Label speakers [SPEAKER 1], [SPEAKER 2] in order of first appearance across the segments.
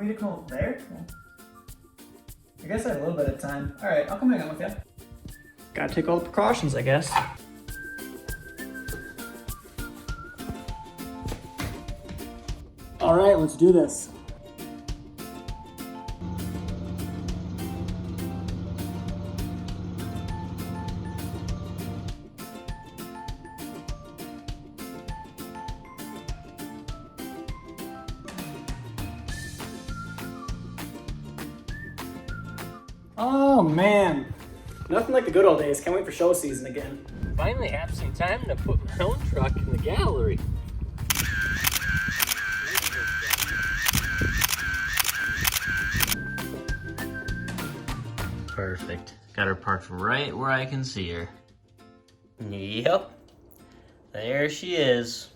[SPEAKER 1] me to come over there? I guess I have a little bit of time. All right, I'll come hang out with you. Gotta take all the precautions, I guess. All right, let's do this. Oh man, nothing like the good old days. Can't wait for show season again.
[SPEAKER 2] Finally have some time to put my own truck in the gallery. Perfect. Got her parked right where I can see her. Yep. There she is.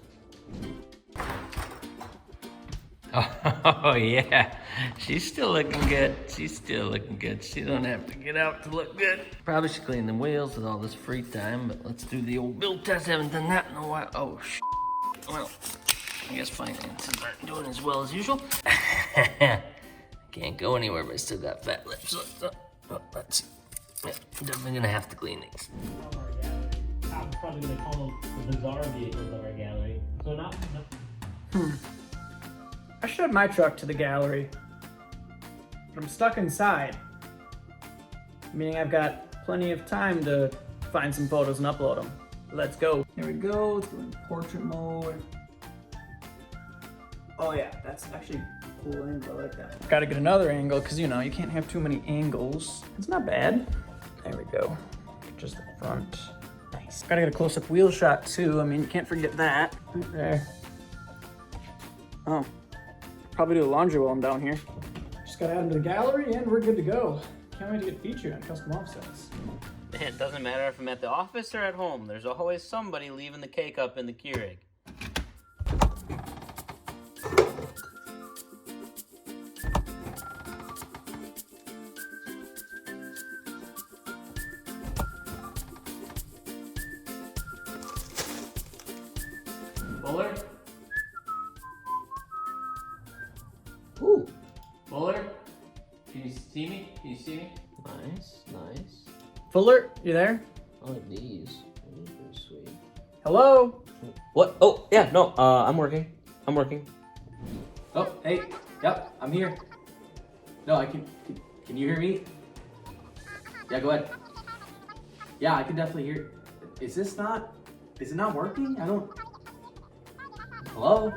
[SPEAKER 2] Oh yeah, she's still looking good. She's still looking good. She don't have to get out to look good. Probably should clean the wheels with all this free time, but let's do the old build test. Haven't done that in a while. Oh well, I guess finances aren't doing as well as usual. Can't go anywhere, but I still got fat lips. Oh, let's see. Yeah, I'm definitely gonna have to clean these.
[SPEAKER 3] I'm probably gonna call them the bizarre vehicles of our gallery. So not.
[SPEAKER 1] I showed my truck to the gallery, but I'm stuck inside. Meaning I've got plenty of time to find some photos and upload them. Let's go. Here we go, let's go in portrait mode. Oh yeah, that's actually a cool angle, I like that. Gotta get another angle, because you know, you can't have too many angles. It's not bad. There we go, just the front. Nice. Gotta get a close-up wheel shot too, I mean, you can't forget that. Right there. Oh. Probably do the laundry while I'm down here. Just gotta add them to the gallery and we're good to go. Can't wait to get featured on custom offsets.
[SPEAKER 2] Man, it doesn't matter if I'm at the office or at home. There's always somebody leaving the cake up in the Keurig. Fuller? Ooh. Fuller? Can you see me? Can you see me? Nice, nice.
[SPEAKER 1] Fuller, you there?
[SPEAKER 2] I like these. These are pretty sweet.
[SPEAKER 1] Hello?
[SPEAKER 2] What? Oh, yeah, no, I'm working. I'm working.
[SPEAKER 1] Oh, hey, yep, I'm here. No, I can you hear me? Yeah, go ahead. Yeah, I can definitely hear. Is it not working? I don't, hello?